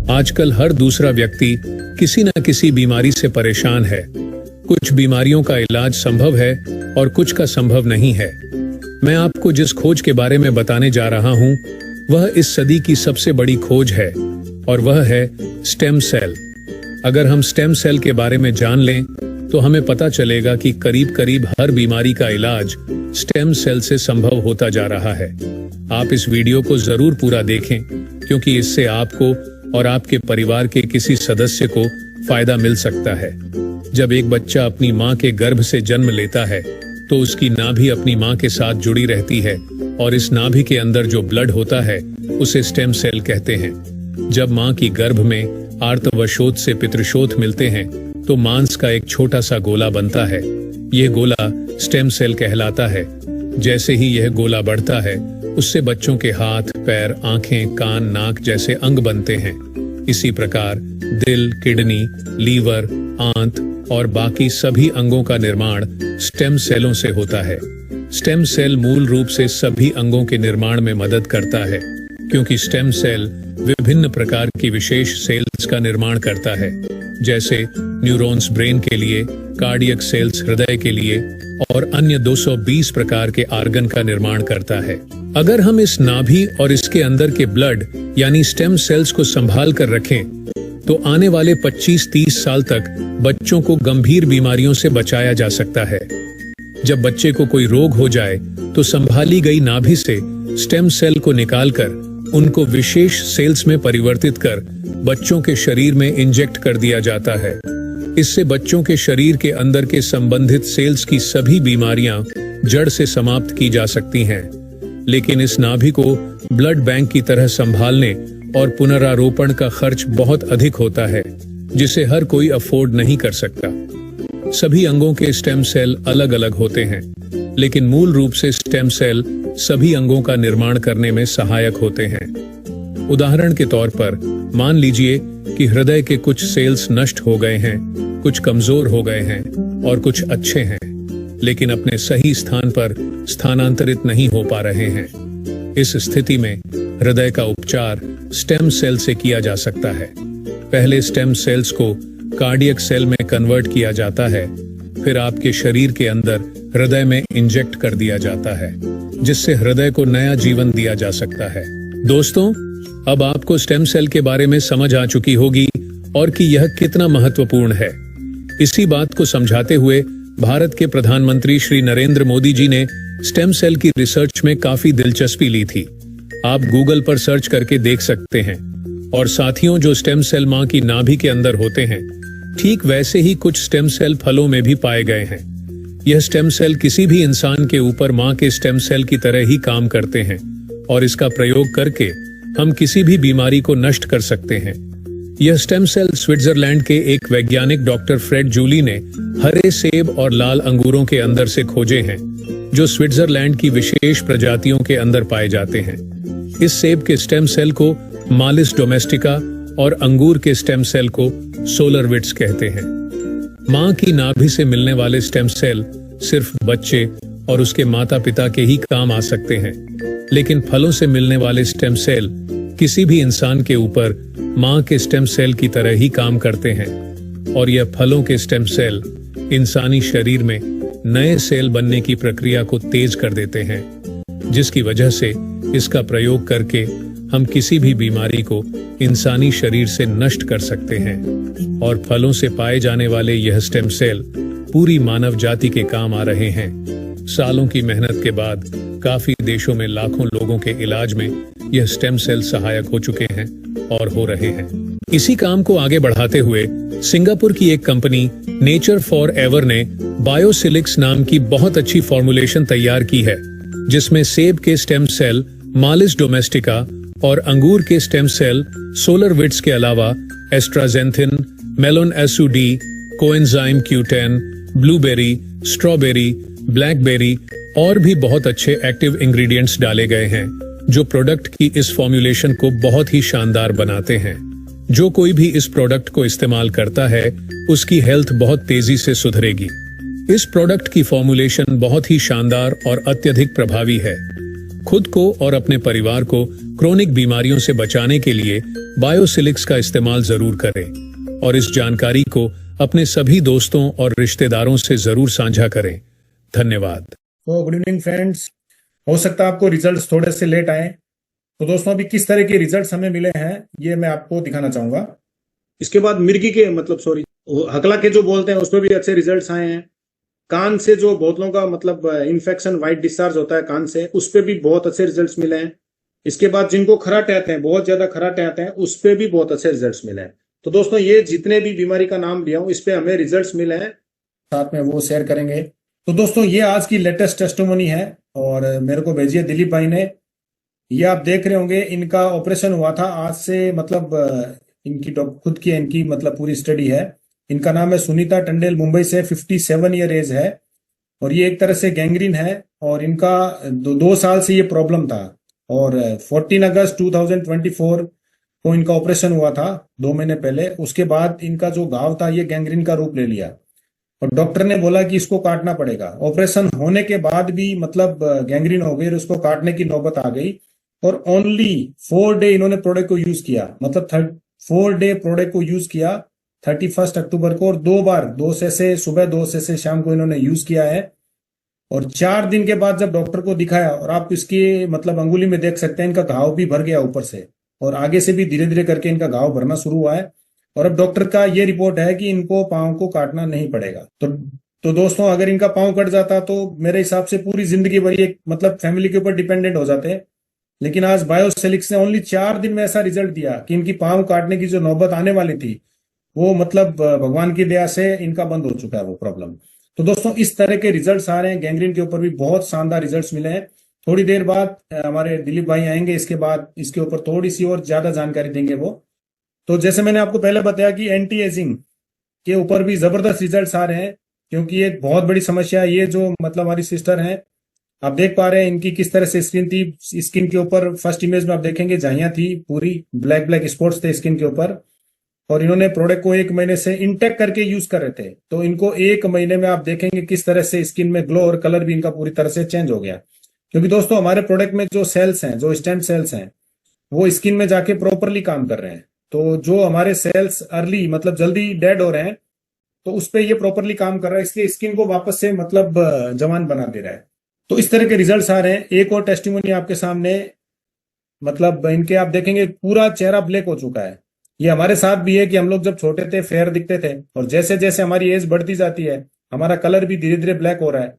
आजकल हर दूसरा व्यक्ति किसी न किसी बीमारी से परेशान है। कुछ बीमारियों का इलाज संभव है और कुछ का संभव नहीं है। मैं आपको जिस खोज के बारे में बताने जा रहा हूं, वह इस सदी की सबसे बड़ी खोज है और वह है स्टेम सेल। अगर हम स्टेम सेल के बारे में जान लें तो हमें पता चलेगा कि करीब करीब हर बीमारी का इलाज स्टेम सेल से संभव होता जा रहा है। आप इस वीडियो को जरूर पूरा देखें, क्योंकि इससे आपको और आपके परिवार के किसी सदस्य को फायदा मिल सकता है। जब एक बच्चा अपनी मां के गर्भ से जन्म लेता है तो उसकी नाभि अपनी मां के साथ जुड़ी रहती है और इस नाभि के अंदर जो ब्लड होता है उसे स्टेम सेल कहते हैं। जब मां की गर्भ में आर्तवशोथ से पितृशोथ मिलते हैं तो मांस का एक छोटा सा गोला बनता है। यह गोला स्टेम सेल कहलाता है। जैसे ही यह गोला बढ़ता है, उससे बच्चों के हाथ, पैर, आंखें, कान, नाक जैसे अंग बनते हैं। इसी प्रकार दिल, किडनी, लीवर, आंत और बाकी सभी अंगों का निर्माण स्टेम सेलों से होता है। स्टेम सेल मूल रूप से सभी अंगों के निर्माण में मदद करता है, क्योंकि स्टेम सेल विभिन्न प्रकार की विशेष सेल्स का निर्माण करता है, जैसे न्यूरॉन्स ब्रेन के लिए, कार्डियक सेल्स हृदय के लिए और अन्य 220 प्रकार के आर्गन का निर्माण करता है। अगर हम इस नाभि और इसके अंदर के ब्लड यानी स्टेम सेल्स को संभाल कर रखें तो आने वाले 25-30 साल तक बच्चों को गंभीर बीमारियों से बचाया जा सकता है। जब बच्चे को कोई रोग हो जाए तो संभाली गई नाभि से स्टेम सेल को निकालकर उनको विशेष सेल्स में परिवर्तित कर बच्चों के शरीर में इंजेक्ट कर दिया जाता है। इससे बच्चों के शरीर के अंदर के संबंधित सेल्स की सभी बीमारियां जड़ से समाप्त की जा सकती हैं। लेकिन इस नाभि को ब्लड बैंक की तरह संभालने और पुनरारोपण का खर्च बहुत अधिक होता है, जिसे हर कोई अफोर्ड नहीं कर सकता। सभी अंगों के स्टेम सेल अलग अलग होते हैं, लेकिन मूल रूप से स्टेम सेल सभी अंगों का निर्माण करने में सहायक होते हैं। उदाहरण के तौर पर मान लीजिए कि हृदय के कुछ सेल्स नष्ट हो गए हैं, कुछ कमजोर हो गए हैं और कुछ अच्छे हैं, लेकिन अपने सही स्थान पर स्थानांतरित नहीं हो पा रहे हैं। इस स्थिति में हृदय का उपचार स्टेम सेल से किया जा सकता है। पहले स्टेम सेल्स को कार्डियक सेल में कन्वर्ट किया जाता है, फिर आपके शरीर के अंदर हृदय में इंजेक्ट कर दिया जाता है, जिससे हृदय को नया जीवन दिया जा सकता है। दोस्तों, अब आपको स्टेम सेल के बारे में समझ आ चुकी होगी और कि यह कितना महत्वपूर्ण है। इसी बात को समझाते हुए भारत के प्रधानमंत्री श्री नरेंद्र मोदी जी ने स्टेम सेल की रिसर्च में काफी दिलचस्पी ली थी। आप गूगल पर सर्च करके देख सकते हैं। और साथियों, जो स्टेम सेल मां की नाभि के अंदर होते हैं, ठीक वैसे ही कुछ स्टेम सेल फलों में भी पाए गए हैं। यह स्टेम सेल किसी भी इंसान के ऊपर मां के स्टेम सेल की तरह ही काम करते हैं और इसका प्रयोग करके हम किसी भी बीमारी को नष्ट कर सकते हैं। यह स्टेम सेल स्विट्जरलैंड के एक वैज्ञानिक डॉक्टर फ्रेड जूली ने हरे सेब और लाल अंगूरों के अंदर से खोजे हैं, जो स्विट्जरलैंड की विशेष प्रजातियों के अंदर पाए जाते हैं। इस सेब के स्टेम सेल को मालिस डोमेस्टिका और अंगूर के स्टेम सेल को सोलरविट्स कहते हैं। मां की नाभि से मिलने वाले स्टेम सेल सिर्फ बच्चे और उसके माता पिता के ही काम आ सकते हैं, लेकिन फलों से मिलने वाले स्टेम सेल किसी भी इंसान के ऊपर मां के स्टेम सेल की तरह ही काम करते हैं और यह फलों के स्टेम सेल इंसानी शरीर में नए सेल बनने की प्रक्रिया को तेज कर देते हैं, जिसकी वजह से इसका प्रयोग करके हम किसी भी बीमारी को इंसानी शरीर से नष्ट कर सकते हैं। और फलों से पाए जाने वाले यह स्टेम सेल पूरी मानव जाति के काम आ रहे हैं। सालों की मेहनत के बाद काफी देशों में लाखों लोगों के इलाज में यह स्टेम सेल सहायक हो चुके हैं और हो रहे हैं। इसी काम को आगे बढ़ाते हुए सिंगापुर की एक कंपनी नेचर फॉर एवर ने बायोसिलिक्स नाम की बहुत अच्छी फॉर्मुलेशन तैयार की है, जिसमें सेब के स्टेम सेल मालिस डोमेस्टिका और अंगूर के स्टेम सेल सोलरविट्स के अलावा astaxanthin, melon SOD, coenzyme Q10, blueberry, strawberry, blackberry और भी बहुत अच्छे एक्टिव इंग्रेडिएंट्स डाले गए हैं, जो प्रोडक्ट की इस फॉर्मुलेशन को बहुत ही शानदार बनाते हैं। जो कोई भी इस प्रोडक्ट को इस्तेमाल करता है, उसकी हेल्थ बहुत तेजी से सुधरेगी। इस प्रोडक्ट की फॉर्मुलेशन बहुत ही शानदार और अत्यधिक प्रभावी है। खुद को और अपने परिवार को क्रोनिक बीमारियों से बचाने के लिए बायोसिलिक्स का इस्तेमाल जरूर करें और इस जानकारी को अपने सभी दोस्तों और रिश्तेदारों से जरूर साझा करें। धन्यवाद। तो गुड इवनिंग फ्रेंड्स, हो सकता है आपको रिजल्ट्स थोड़े से लेट आए। तो दोस्तों अभी किस तरह के रिजल्ट्स हमें मिले हैं ये मैं आपको दिखाना चाहूंगा। इसके बाद मिर्गी के हकला के जो बोलते हैं उसमें भी अच्छे रिजल्ट्स आए हैं। कान से जो बहुत लोगों का इन्फेक्शन व्हाइट डिस्चार्ज होता है कान से, उस पे भी बहुत अच्छे रिजल्ट्स मिले हैं। इसके बाद जिनको खराटे आते हैं, बहुत ज्यादा खराटे आते हैं, उस पे भी बहुत अच्छे रिजल्ट्स मिले हैं। तो दोस्तों ये जितने भी बीमारी का नाम लिया हूं इस पे हमें रिजल्ट्स मिले हैं, साथ में वो शेयर करेंगे। तो दोस्तों ये आज की लेटेस्ट टेस्टिमोनी है और मेरे को भेजी है दिलीप भाई ने। ये आप देख रहे होंगे, इनका ऑपरेशन हुआ था आज से इनकी खुद की इनकी पूरी स्टडी है। इनका नाम है सुनीता टंडेल, मुंबई से, 57 ईयर एज है और ये एक तरह से गैंग्रीन है और इनका 2 साल से ये प्रॉब्लम था और 14 अगस्त 2024 को इनका ऑपरेशन हुआ था, 2 महीने पहले। उसके बाद इनका जो घाव था ये गैंग्रीन का रूप ले लिया और डॉक्टर ने बोला कि इसको काटना पड़ेगा। ऑपरेशन होने के बाद भी गैंग्रीन हो गई और उसको काटने की नौबत आ गई और ओनली 4 डे इन्होंने प्रोडक्ट को यूज किया, 4 डे प्रोडक्ट को यूज किया 31 अक्टूबर को, और 2 बार 2 से सुबह 2 से शाम को इन्होंने यूज किया है। और 4 दिन के बाद जब डॉक्टर को दिखाया और आप इसकी अंगुली में देख सकते हैं, इनका घाव भी भर गया ऊपर से और आगे से भी धीरे धीरे करके इनका घाव भरना शुरू हुआ है। और अब डॉक्टर का ये रिपोर्ट है कि इनको पांव को काटना नहीं पड़ेगा। तो दोस्तों अगर इनका पांव कट जाता तो मेरे हिसाब से पूरी जिंदगी भर एक फैमिली के ऊपर डिपेंडेंट हो जाते हैं। लेकिन आज बायोसिलिक्स ने ओनली 4 दिन में ऐसा रिजल्ट दिया कि इनकी पांव काटने की जो नौबत आने वाली थी वो भगवान की दया से इनका बंद हो चुका है वो प्रॉब्लम। तो दोस्तों इस तरह के रिजल्ट्स आ रहे हैं। गैंग्रीन के ऊपर भी बहुत शानदार रिजल्ट्स मिले हैं। थोड़ी देर बाद हमारे दिलीप भाई आएंगे, इसके बाद इसके ऊपर थोड़ी सी और ज्यादा जानकारी देंगे वो। तो जैसे मैंने आपको पहले बताया कि एंटी एजिंग के ऊपर भी जबरदस्त रिजल्ट्स आ रहे हैं, क्योंकि ये बहुत बड़ी समस्या है। ये जो हमारी सिस्टर हैं, आप देख पा रहे हैं इनकी किस तरह से स्किन थी। स्किन के ऊपर फर्स्ट इमेज में आप देखेंगे झाइयां थी, पूरी ब्लैक ब्लैक स्पॉट्स थे स्किन के ऊपर, और इन्होंने प्रोडक्ट को 1 महीने से इंटेक करके यूज कर रहे थे। तो इनको 1 महीने में आप देखेंगे किस तरह से स्किन में ग्लो और कलर भी इनका पूरी तरह से चेंज हो गया। क्योंकि दोस्तों हमारे प्रोडक्ट में जो सेल्स हैं, जो स्टेम सेल्स हैं, वो स्किन में जाके प्रॉपरली काम कर रहे हैं। तो जो हमारे सेल्स अर्ली जल्दी डेड हो रहे हैं, तो उस पर ये प्रॉपरली काम कर रहा है, इसलिए स्किन को वापस से जवान बना दे रहा है। तो इस तरह के रिजल्ट्स आ रहे हैं। एक और टेस्टिमोनी आपके सामने, इनके आप देखेंगे पूरा चेहरा ब्लैक हो चुका है। ये हमारे साथ भी है कि हम लोग जब छोटे थे फेयर दिखते थे और जैसे जैसे हमारी एज बढ़ती जाती है हमारा कलर भी धीरे धीरे ब्लैक हो रहा है।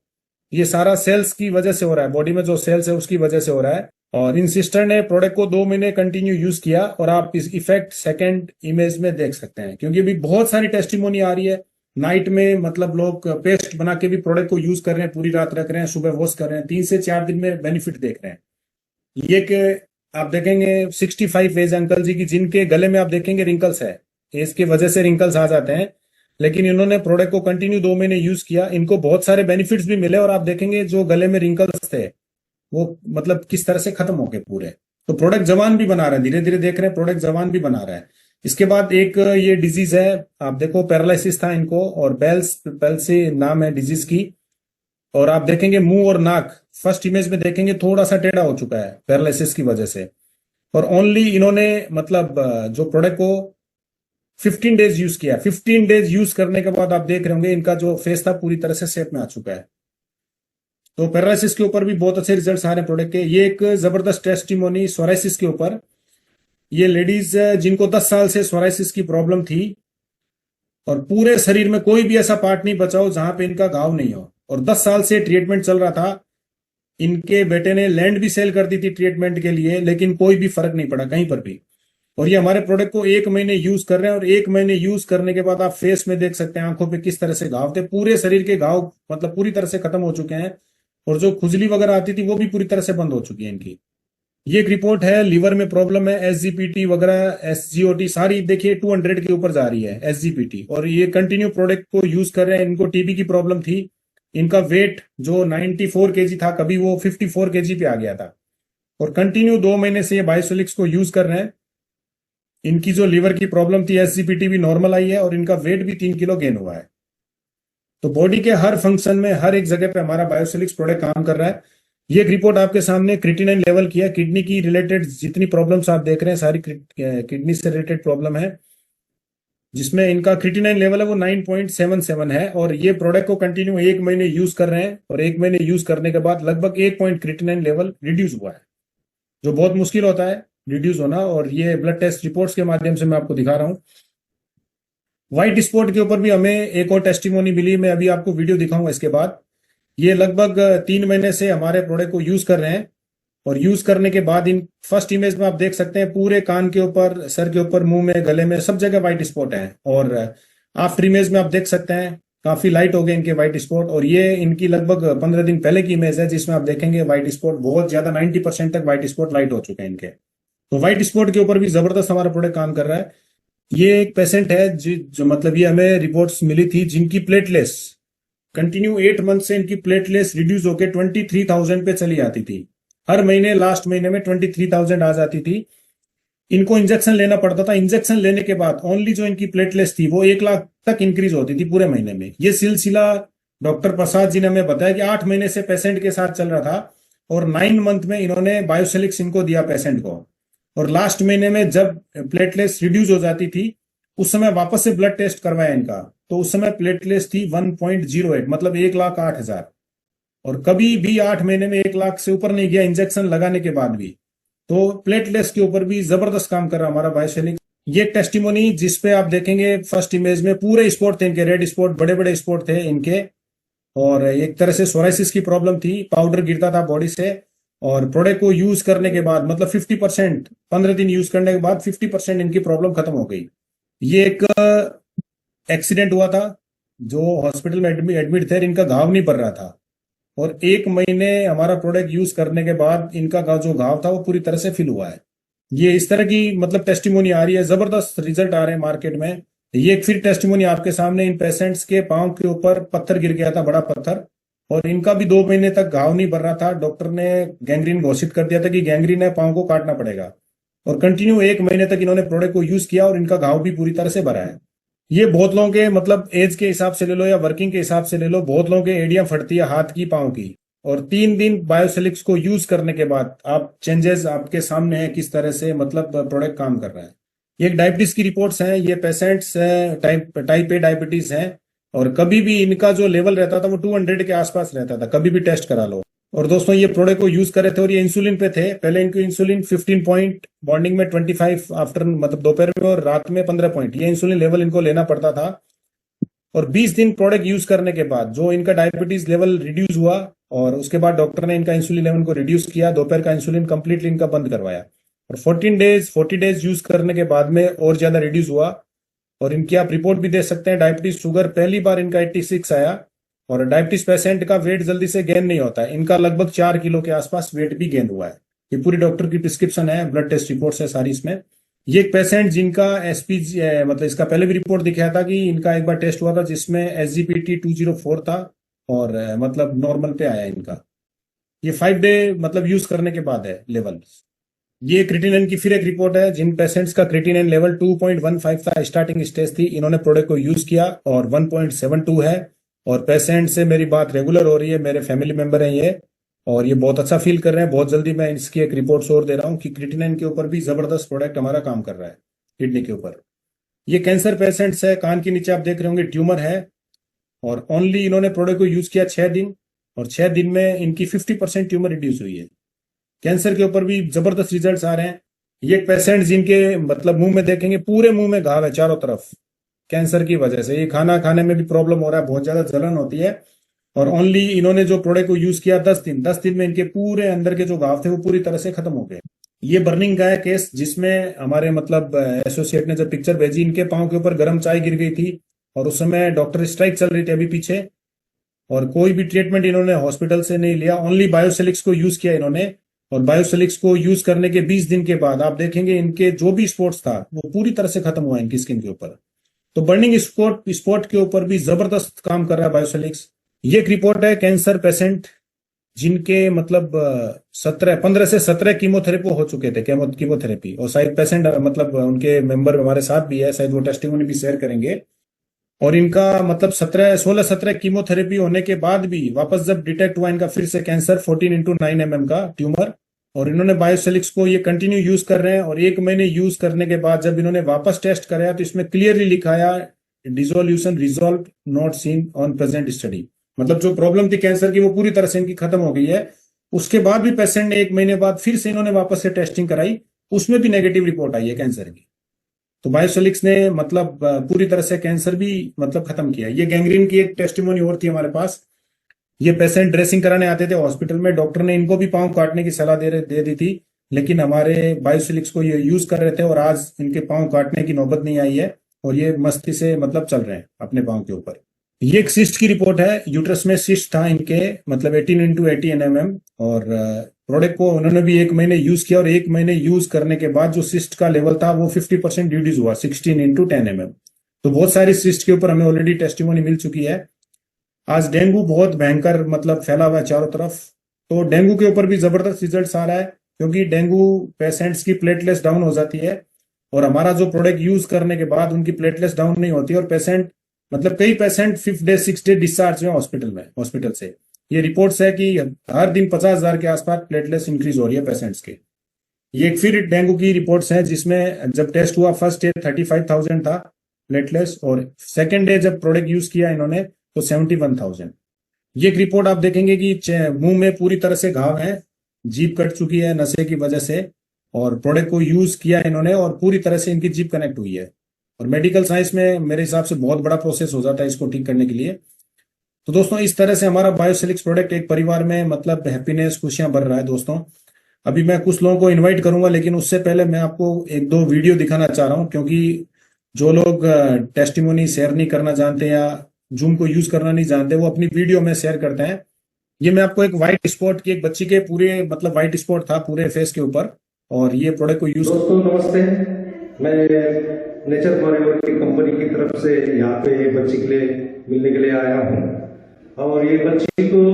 ये सारा सेल्स की वजह से हो रहा है, बॉडी में जो सेल्स है उसकी वजह से हो रहा है। और इन सिस्टर ने प्रोडक्ट को 2 महीने कंटिन्यू यूज किया और आप इस इफेक्ट सेकंड इमेज में देख सकते हैं। क्योंकि अभी बहुत सारी टेस्टिमोनी आ रही है नाइट में, लोग पेस्ट बना के भी प्रोडक्ट को यूज कर रहे हैं, पूरी रात रख रहे हैं, सुबह वॉश कर रहे हैं, 3 से 4 दिन में बेनिफिट देख रहे हैं। ये कि आप देखेंगे 65 एज अंकल जी की, जिनके गले में आप देखेंगे रिंकल्स है, एज की वजह से रिंकल्स आ जाते हैं, लेकिन इन्होंने प्रोडक्ट को कंटिन्यू 2 महीने यूज किया, इनको बहुत सारे बेनिफिट्स भी मिले। और आप देखेंगे जो गले में रिंकल्स थे वो किस तरह से खत्म हो गए पूरे। तो प्रोडक्ट जवान भी बना रहा है, धीरे धीरे देख रहे हैं प्रोडक्ट जवान भी बना रहा है। इसके बाद एक ये डिजीज है, आप देखो पैरालिसिस था इनको और बेल्स पेल्सी नाम है डिजीज की। और आप देखेंगे मुंह और नाक फर्स्ट इमेज में देखेंगे थोड़ा सा टेढ़ा हो चुका है पैरालिसिस की वजह से। और ओनली इन्होंने जो प्रोडक्ट को 15 डेज यूज किया, 15 डेज यूज करने के बाद आप देख रहे होंगे इनका जो फेस था पूरी तरह से शेप में आ चुका है। तो पैरालिसिस के ऊपर भी बहुत अच्छे रिजल्ट्स आ रहे हैं प्रोडक्ट के। ये एक जबरदस्त टेस्टिमोनी सोराइसिस के ऊपर, ये लेडीज जिनको 10 साल से सोराइसिस की प्रॉब्लम थी और पूरे शरीर में कोई भी ऐसा पार्ट नहीं बचा हो जहां पे इनका घाव नहीं हो, और 10 साल से ट्रीटमेंट चल रहा था। इनके बेटे ने लैंड भी सेल कर दी थी ट्रीटमेंट के लिए, लेकिन कोई भी फर्क नहीं पड़ा कहीं पर भी। और ये हमारे प्रोडक्ट को 1 महीने यूज कर रहे हैं और 1 महीने यूज करने के बाद आप फेस में देख सकते हैं आंखों पे किस तरह से घाव थे। पूरे शरीर के घाव पूरी तरह से खत्म हो चुके हैं और जो खुजली वगैरह आती थी वो भी पूरी तरह से बंद हो चुकी है इनकी। ये एक रिपोर्ट है, लीवर में प्रॉब्लम है, SGPT वगैरह, SGOT सारी देखिए 200 के ऊपर जा रही है SGPT। और ये कंटिन्यू प्रोडक्ट को यूज कर रहे हैं। इनको टीबी की प्रॉब्लम थी, इनका वेट जो 94 केजी था कभी वो 54 केजी पे आ गया था, और कंटिन्यू 2 महीने से ये बायोसिलिक्स को यूज कर रहे हैं। इनकी जो लीवर की प्रॉब्लम थी SGPT भी नॉर्मल आई है और इनका वेट भी 3 किलो गेन हुआ है। तो बॉडी के हर फंक्शन में हर एक जगह पे हमारा बायोसिलिक्स प्रोडक्ट काम कर रहा है। ये एक रिपोर्ट आपके सामने क्रिएटिनिन लेवल की है। किडनी की रिलेटेड जितनी प्रॉब्लम्स आप देख रहे हैं सारी किडनी से रिलेटेड प्रॉब्लम है, जिसमें इनका क्रिएटिनिन लेवल है वो 9.77 है। और ये प्रोडक्ट को कंटिन्यू 1 महीने यूज कर रहे हैं, और 1 महीने यूज करने के बाद लगभग 1 पॉइंट क्रिएटिनिन लेवल रिड्यूस हुआ है, जो बहुत मुश्किल होता है रिड्यूस होना। और ये ब्लड टेस्ट रिपोर्ट्स के माध्यम से मैं आपको दिखा रहा हूँ। व्हाइट स्पॉट के ऊपर भी हमें एक और टेस्टिमोनी मिली, मैं अभी आपको वीडियो दिखाऊंगा इसके बाद। ये लगभग 3 महीने से हमारे प्रोडक्ट को यूज कर रहे हैं, और यूज करने के बाद इन फर्स्ट इमेज में आप देख सकते हैं पूरे कान के ऊपर, सर के ऊपर, मुंह में, गले में, सब जगह व्हाइट स्पॉट है। और आफ्टर इमेज में आप देख सकते हैं काफी लाइट हो गए इनके व्हाइट स्पॉट। और ये इनकी लगभग 15 दिन पहले की इमेज है, जिसमें आप देखेंगे व्हाइट स्पॉट बहुत ज्यादा 90% तक व्हाइट स्पॉट लाइट हो चुके हैं इनके। तो व्हाइट स्पॉट के ऊपर भी जबरदस्त हमारा प्रोडक्ट काम कर रहा है। ये एक पेशेंट है जो मतलब ये हमें रिपोर्ट्स मिली थी जिनकी प्लेटलेस कंटिन्यू 8 मंथ से इनकी प्लेटलेस रिड्यूस होकर 23,000 पे चली आती थी। हर महीने लास्ट महीने में 23,000 आ जाती थी। इनको इंजेक्शन लेना पड़ता था। इंजेक्शन लेने के बाद ओनली जो इनकी प्लेटलेस थी वो 1 लाख तक इंक्रीज होती थी पूरे महीने में। ये सिलसिला डॉक्टर प्रसाद जी ने हमें बताया कि 8 महीने से पेशेंट के साथ चल रहा था, और 9 मंथ में इन्होंने बायोसिलिक्स इनको दिया पेशेंट को। और लास्ट महीने में जब प्लेटलेस रिड्यूस हो जाती थी, उस समय वापस से ब्लड टेस्ट करवाया इनका, तो उस समय प्लेटलेस थी 1.08, मतलब 1,08,000। और कभी भी 8 महीने में 1 लाख से ऊपर नहीं गया इंजेक्शन लगाने के बाद भी। तो प्लेटलेस के ऊपर भी जबरदस्त काम कर रहा हमारा बायोसिलिक्स। ये टेस्टिमोनी जिसपे आप देखेंगे फर्स्ट इमेज में पूरे स्पॉट थे इनके, रेड स्पॉट, बड़े बड़े स्पॉट थे इनके। और एक तरह से सोराइसिस की प्रॉब्लम थी, पाउडर गिरता था बॉडी से। और प्रोडक्ट को यूज करने के बाद मतलब 50%, 15 दिन यूज करने के बाद 50% इनकी प्रॉब्लम खत्म हो गई। ये एक एक्सीडेंट हुआ था, जो हॉस्पिटल में एडमिट थे, इनका घाव नहीं भर रहा था। और 1 महीने हमारा प्रोडक्ट यूज करने के बाद इनका जो घाव था वो पूरी तरह से फिल हुआ है। ये इस तरह की मतलब टेस्टिमोनी आ रही है, जबरदस्त रिजल्ट आ रहे हैं मार्केट में। ये एक फिर टेस्टिमोनी आपके सामने, इन पेशेंट्स के पांव के ऊपर पत्थर गिर गया था, बड़ा पत्थर, और इनका भी 2 महीने तक घाव नहीं भर रहा था। डॉक्टर ने गैंग्रीन घोषित कर दिया था कि गैंग्रीन है, पांव को काटना पड़ेगा। और कंटिन्यू 1 महीने तक इन्होंने प्रोडक्ट को यूज किया और इनका घाव भी पूरी तरह से भरा है। ये बहुत लोगों के मतलब एज के हिसाब से ले लो या वर्किंग के हिसाब से ले लो, बहुत लोगों के एड़ियां फटती है हाथ की, पांव की। और 3 दिन बायोसिलिक्स को यूज करने के बाद आप चेंजेस आपके सामने है किस तरह से मतलब प्रोडक्ट काम कर रहा है। ये एक डायबिटीज की रिपोर्ट्स हैं। ये पेशेंट्स टाइप ए डायबिटीज हैं, और कभी भी इनका जो लेवल रहता था वो 200 के आसपास रहता था, कभी भी टेस्ट करा लो। और दोस्तों ये प्रोडक्ट को यूज कर रहे थे, और ये इंसुलिन पे थे। पहले इनको इंसुलिन 15 पॉइंट, मॉर्निंग में 25, आफ्टर मतलब दोपहर में, और रात में 15 पॉइंट, ये इंसुलिन लेवल इनको लेना पड़ता था। और 20 दिन प्रोडक्ट यूज करने के बाद जो इनका डायबिटीज लेवल रिड्यूस हुआ, और उसके बाद डॉक्टर ने इनका इंसुलिन लेवल को रिड्यूस किया, दोपहर का इंसुलिन कंप्लीटली इनका बंद करवाया। और 40 डेज यूज करने के बाद में और ज्यादा रिड्यूस हुआ। और इनकी आप रिपोर्ट भी दे सकते हैं। डायबिटीज शुगर पहली बार इनका 86 आया। और डायबिटीज पेशेंट का वेट जल्दी से गेन नहीं होता है, इनका लगभग 4 किलो के आसपास वेट भी गेन हुआ है। ये पूरी डॉक्टर की प्रिस्क्रिप्शन है, ब्लड टेस्ट रिपोर्ट्स है सारी इसमें। ये एक पेशेंट जिनका एसपीजी मतलब इसका पहले भी रिपोर्ट दिखाया था कि इनका एक बार टेस्ट हुआ था जिसमें एसजीपीटी 204 था, और मतलब नॉर्मल पे आया इनका। ये 5 डे मतलब यूज करने के बाद है लेवल। ये क्रिएटिनिन की फिर एक रिपोर्ट है, जिन पेशेंट्स का क्रिएटिनिन लेवल 2.15 था, स्टार्टिंग स्टेज थी, इन्होंने प्रोडक्ट को यूज किया और 1.72 है। और पेशेंट से मेरी बात रेगुलर हो रही है, मेरे फैमिली मेंबर हैं ये, और ये बहुत अच्छा फील कर रहे हैं। बहुत जल्दी मैं इसकी एक रिपोर्ट और दे रहा हूँ कि क्रिएटिनिन के ऊपर भी जबरदस्त प्रोडक्ट हमारा काम कर रहा है किडनी के ऊपर। ये कैंसर पेशेंट्स है, कान के नीचे आप देख रहे होंगे ट्यूमर है, और ओनली इन्होंने प्रोडक्ट को यूज किया 6 दिन, और 6 दिन में इनकी 50% ट्यूमर रिड्यूस हुई है। कैंसर के ऊपर भी जबरदस्त रिजल्ट्स आ रहे हैं। ये पेशेंट जिनके मतलब मुंह में देखेंगे पूरे मुंह में घाव है चारों तरफ कैंसर की वजह से, ये खाना खाने में भी प्रॉब्लम हो रहा है, बहुत ज्यादा जलन होती है। और ओनली इन्होंने जो प्रोडक्ट को यूज किया 10 दिन में इनके पूरे अंदर के जो घाव थे वो पूरी तरह से खत्म हो गए। ये बर्निंग का है केस, जिसमें हमारे मतलब एसोसिएट ने जब पिक्चर भेजी, इनके पांव के ऊपर गर्म चाय गिर गई थी, और उस समय डॉक्टर स्ट्राइक चल रही थी अभी पीछे, और कोई भी ट्रीटमेंट इन्होंने हॉस्पिटल से नहीं लिया, ओनली बायोसिलिक्स को यूज किया इन्होंने। और बायोसिलिक्स को यूज करने के 20 दिन के बाद आप देखेंगे इनके जो भी स्पॉट्स था वो पूरी तरह से खत्म हुआ इनकी स्किन के ऊपर। तो बर्निंग स्पॉट के ऊपर भी जबरदस्त काम कर रहा है बायोसिलिक्स। ये एक रिपोर्ट है कैंसर पेशेंट जिनके मतलब 15 से 17 कीमोथेरेपी हो चुके थे, कीमोथेरेपी, और शायद पेशेंट मतलब उनके मेंबर हमारे साथ भी है, शायद वो टेस्टिमोनी भी शेयर करेंगे। और इनका मतलब 16-17 कीमोथेरेपी होने के बाद भी वापस जब डिटेक्ट हुआ इनका फिर से कैंसर 14x9 mm का ट्यूमर, और इन्होंने बायोसेलिक्स को ये कंटिन्यू यूज कर रहे हैं। और 1 महीने यूज करने के बाद जब इन्होंने वापस टेस्ट कराया तो इसमें क्लियरली लिखा आया dissolution resolve not seen on present study, मतलब जो प्रॉब्लम थी कैंसर की वो पूरी तरह से इनकी खत्म हो गई है। उसके बाद भी पेशेंट ने 1 महीने बाद फिर से इन्होंने वापस से टेस्टिंग कराई, उसमें भी नेगेटिव रिपोर्ट आई है कैंसर की। तो बायोसोलिक्स ने मतलब पूरी तरह से कैंसर भी मतलब खत्म किया। ये गैंग्रीन की एक टेस्टिमोनी और थी हमारे पास। ये पेशेंट ड्रेसिंग कराने आते थे हॉस्पिटल में, डॉक्टर ने इनको भी पांव काटने की सलाह दे दी थी, लेकिन हमारे बायोसोलिक्स को ये यूज कर रहे थे और आज इनके पांव काटने की नौबत नहीं आई है और ये मस्ती से मतलब चल रहे हैं अपने पांव के ऊपर। ये एक सिस्ट की रिपोर्ट है, यूट्रस में सिस्ट था इनके, मतलब 18x18 mm, और प्रोडक्ट को उन्होंने भी 1 महीने यूज किया और 1 महीने यूज करने के बाद जो सिस्ट का लेवल था वो 50% रिड्यूस हुआ 16x10 mm। तो बहुत सारी सिस्ट के ऊपर हमें ऑलरेडी टेस्टिमोनी मिल चुकी है। आज डेंगू बहुत भयंकर मतलब फैला हुआ है चारों तरफ, तो डेंगू के ऊपर भी जबरदस्त रिजल्ट आ रहा है, क्योंकि डेंगू पेशेंट्स की प्लेटलेट्स डाउन हो जाती है और हमारा जो प्रोडक्ट यूज करने के बाद उनकी प्लेटलेट्स डाउन नहीं होती और पेशेंट मतलब कई पेशेंट 5 डे 6 डे डिस्चार्ज हुए हॉस्पिटल से। ये रिपोर्ट्स है कि हर दिन 50,000 के आसपास प्लेटलेट्स इंक्रीज हो रही है पेशेंट्स के। ये एक फिर डेंगू की रिपोर्ट्स हैं जिसमें जब टेस्ट हुआ फर्स्ट डे 35,000 था प्लेटलेट्स और सेकेंड डे जब प्रोडक्ट यूज किया इन्होंने तो 71,000। ये एक रिपोर्ट आप देखेंगे कि मुंह में पूरी तरह से घाव है, जीभ कट चुकी है नशे की वजह से, और प्रोडक्ट को यूज किया इन्होंने और पूरी तरह से इनकी जीभ कनेक्ट हुई है। और मेडिकल साइंस में मेरे हिसाब से बहुत बड़ा प्रोसेस हो जाता है इसको ठीक करने के लिए। तो दोस्तों इस तरह से हमारा बायोसेलिक्स प्रोडक्ट एक परिवार में मतलब हैप्पीनेस खुशियां भर रहा है। दोस्तों अभी मैं कुछ लोगों को इनवाइट करूंगा, लेकिन उससे पहले मैं आपको 1-2 वीडियो दिखाना चाह रहा हूं, क्योंकि जो लोग टेस्टिमोनी शेयर नहीं करना जानते या जूम को यूज करना नहीं जानते वो अपनी वीडियो में शेयर करते हैं। ये मैं आपको एक व्हाइट स्पॉट की, एक बच्ची के पूरे मतलब व्हाइट स्पॉट था पूरे फेस के ऊपर, और ये प्रोडक्ट को यूज। दोस्तों नमस्ते, मैं नेचर फॉरएवर की कंपनी की तरफ से यहाँ पे बच्ची के लिए मिलने के लिए आया हूँ। और ये बच्ची को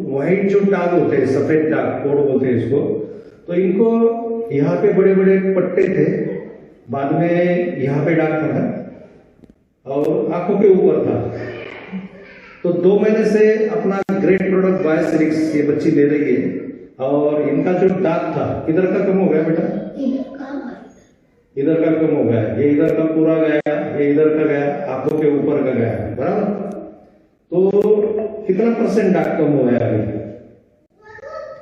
व्हाइट जो दाग होते हैं, सफेद दाग कोड बोलते हैं इसको, तो इनको यहाँ पे बड़े बड़े पट्टे थे, बाद में यहाँ पे दाग था और आंखों के ऊपर था। तो 2 महीने से अपना ग्रेट प्रोडक्ट बायोसेलिक्स ये बच्ची ले रही है और इनका जो दाग था इधर का कम हो गया बेटा, इधर का कम हो गया, ये इधर का पूरा गया, ये इधर का गया, आंखों के ऊपर का गया, बराबर। तो कितना परसेंट दाग कम हो गया अभी?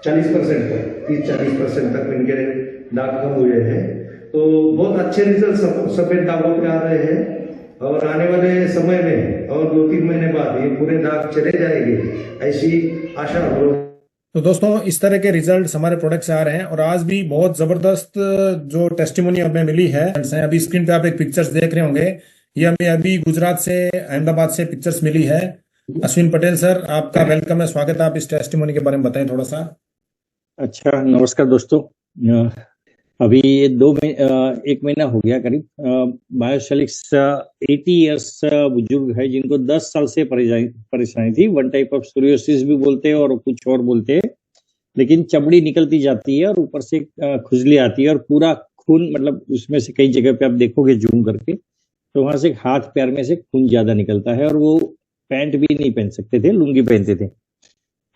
40% तक, 30-40% तक इनके दाग कम हुए हैं। तो बहुत अच्छे रिजल्ट सफेद दागों पे आ रहे हैं और आने वाले समय में और 2-3 महीने बाद ये पूरे दाग चले जाएंगे, ऐसी आशा हम लोग। तो दोस्तों इस तरह के रिजल्ट्स हमारे प्रोडक्ट से आ रहे हैं और आज भी बहुत जबरदस्त जो टेस्टिमोनी हमें मिली है। अभी स्क्रीन पे आप एक पिक्चर्स देख रहे होंगे, ये हमें अभी गुजरात से अहमदाबाद से पिक्चर्स मिली है। अश्विन पटेल सर आपका वेलकम है, स्वागत है। आप इस टेस्टिमोनी के बारे में बताएं थोड़ा सा। अच्छा, नमस्कार दोस्तों। अभी 1 महीना हो गया करीब। बायोसेलिक्स 80 इयर्स बुजुर्ग है जिनको 10 साल से परेशानी थी। 1 टाइप ऑफ सोरियोसिस भी बोलते हैं और कुछ और बोलते हैं, लेकिन चमड़ी निकलती जाती है और ऊपर से खुजली आती है और पूरा खून, मतलब उसमें से कई जगह पे आप देखोगे जूम करके तो वहां से हाथ पैर में से खून ज्यादा निकलता है और वो पैंट भी नहीं पहन सकते थे, लुंगी पहनते थे।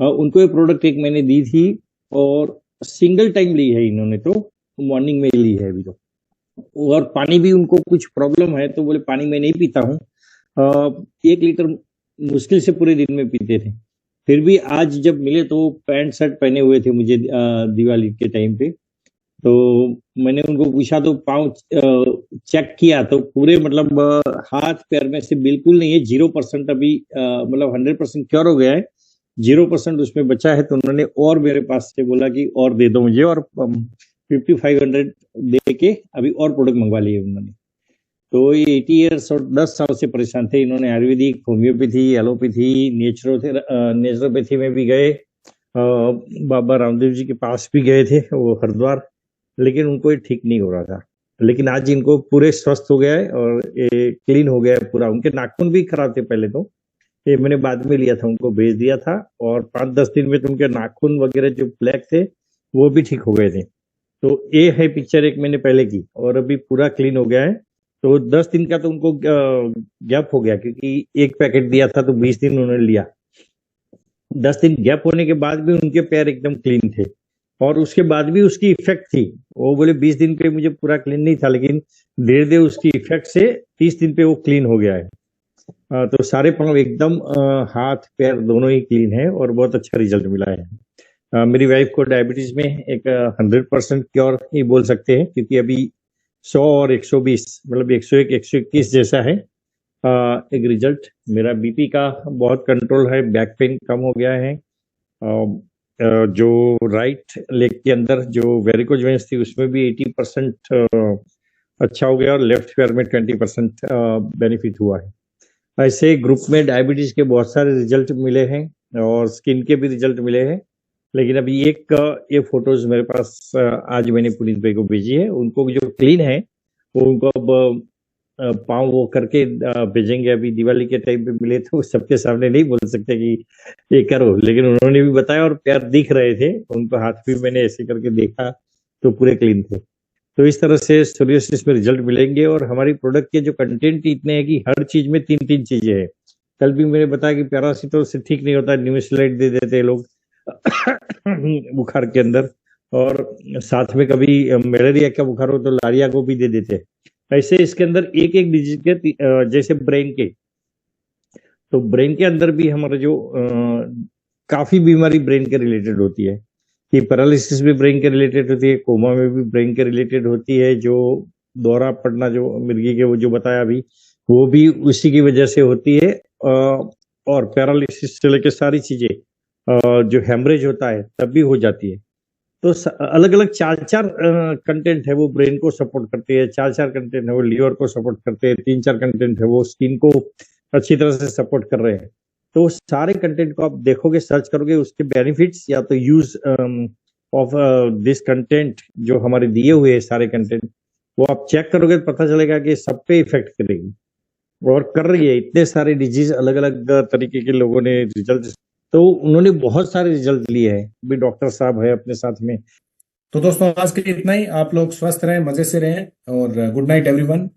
उनको ये प्रोडक्ट 1 महीने दी थी और सिंगल टाइम ली है इन्होंने, तो मॉर्निंग में ली है अभी तो। और पानी भी उनको कुछ प्रॉब्लम है तो बोले पानी मैं नहीं पीता हूँ, 1 लीटर मुश्किल से पूरे दिन में पीते थे। फिर भी आज जब मिले तो पैंट शर्ट पहने हुए थे मुझे दिवाली के टाइम पे, तो मैंने उनको पूछा तो पाँव चेक किया तो पूरे मतलब हाथ पैर में से बिल्कुल नहीं है, 0% अभी मतलब 100% क्योर हो गया है, 0% उसमें बचा है। तो उन्होंने और मेरे पास से बोला कि और दे दो मुझे, और 5500 दे के अभी और प्रोडक्ट मंगवा लिए उन्होंने। तो ये 80 इयर्स और 10 साल से परेशान थे। इन्होंने आयुर्वेदिक, होम्योपैथी, एलोपैथी, नेचुरोपैथी में भी गए, बाबा रामदेव जी के पास भी गए थे वो हरिद्वार, लेकिन उनको ये ठीक नहीं हो रहा था। लेकिन आज इनको पूरे स्वस्थ हो गया है और ये क्लीन हो गया है पूरा। उनके नाखून भी खराब थे पहले तो, ये मैंने बाद में लिया था, उनको भेज दिया था और 5-10 दिन में तो उनके नाखून वगैरह जो ब्लैक थे वो भी ठीक हो गए थे। तो ये है पिक्चर 1 महीने पहले की और अभी पूरा क्लीन हो गया है। तो 10 दिन का तो उनको गैप हो गया, क्योंकि एक पैकेट दिया था तो 20 दिन उन्होंने लिया। 10 दिन गैप होने के बाद भी उनके पैर एकदम क्लीन थे, और उसके बाद भी उसकी इफेक्ट थी। वो बोले 20 दिन पे मुझे पूरा क्लीन नहीं था, लेकिन धीरे धीरे उसकी इफेक्ट से 30 दिन पे वो क्लीन हो गया है। तो सारे पाँव एकदम हाथ पैर दोनों ही क्लीन है और बहुत अच्छा रिजल्ट मिला है। मेरी वाइफ को डायबिटीज में एक 100% क्योर ही बोल सकते हैं, क्योंकि अभी 100 और 120 मतलब 101 121 जैसा है एक रिजल्ट। मेरा बीपी का बहुत कंट्रोल है, बैक पेन कम हो गया है, जो राइट लेग के अंदर जो वेरिकोज वेन्स थी उसमें भी 80% अच्छा हो गया, और लेफ्ट पैर में 20% बेनिफिट हुआ है। ऐसे ग्रुप में डायबिटीज के बहुत सारे रिजल्ट मिले हैं और स्किन के भी रिजल्ट मिले हैं, लेकिन अभी ये फोटोज मेरे पास आज मैंने पुनीत भाई को भेजी है। उनको जो क्लीन है वो उनको अब पाँव वो करके भेजेंगे। अभी दिवाली के टाइम पे मिले तो सबके सामने नहीं बोल सकते कि ये करो, लेकिन उन्होंने भी बताया और पैर दिख रहे थे उनको, हाथ भी मैंने ऐसे करके देखा तो पूरे क्लीन थे। तो इस तरह से सोरियोसिस में रिजल्ट मिलेंगे। और हमारी प्रोडक्ट के जो कंटेंट इतने हैं कि हर चीज में 3-3 चीजें हैं। कल भी मैंने बताया कि पैरासीटामोल से ठीक नहीं होता, न्यूमेसिलाइट दे देते हैं लोग बुखार के अंदर, और साथ में कभी मलेरिया का बुखार हो तो लारिया को भी दे देते हैं। ऐसे इसके अंदर एक एक डिजीज के जैसे ब्रेन के, तो ब्रेन के अंदर भी हमारा जो काफी बीमारी ब्रेन के रिलेटेड होती है, कि पैरालिसिस भी ब्रेन के रिलेटेड होती है, कोमा में भी ब्रेन के रिलेटेड होती है, जो दौरा पड़ना जो मिर्गी के वो जो बताया अभी वो भी उसी की वजह से होती है। और पैरालिसिस से लेकर सारी चीजें जो हेमरेज होता है तब भी हो जाती है। तो अलग अलग 4-4 कंटेंट है वो ब्रेन को सपोर्ट करते हैं, 4-4 कंटेंट है वो लीवर को सपोर्ट करते हैं, 3-4 कंटेंट है वो स्किन को अच्छी तरह से सपोर्ट कर रहे हैं। तो सारे कंटेंट को आप देखोगे, सर्च करोगे, उसके बेनिफिट्स या तो यूज ऑफ दिस कंटेंट जो हमारे दिए हुए हैं सारे कंटेंट, वो आप चेक करोगे तो पता चलेगा कि सब पे इफेक्ट करेगी और कर रही है। इतने सारे डिजीज अलग अलग तरीके के लोगों ने रिजल्ट, तो उन्होंने बहुत सारे रिजल्ट लिए हैं। भी डॉक्टर साहब है अपने साथ में। तो दोस्तों आज के लिए इतना ही। आप लोग स्वस्थ रहें, मजे से रहें, और गुड नाइट एवरीवन।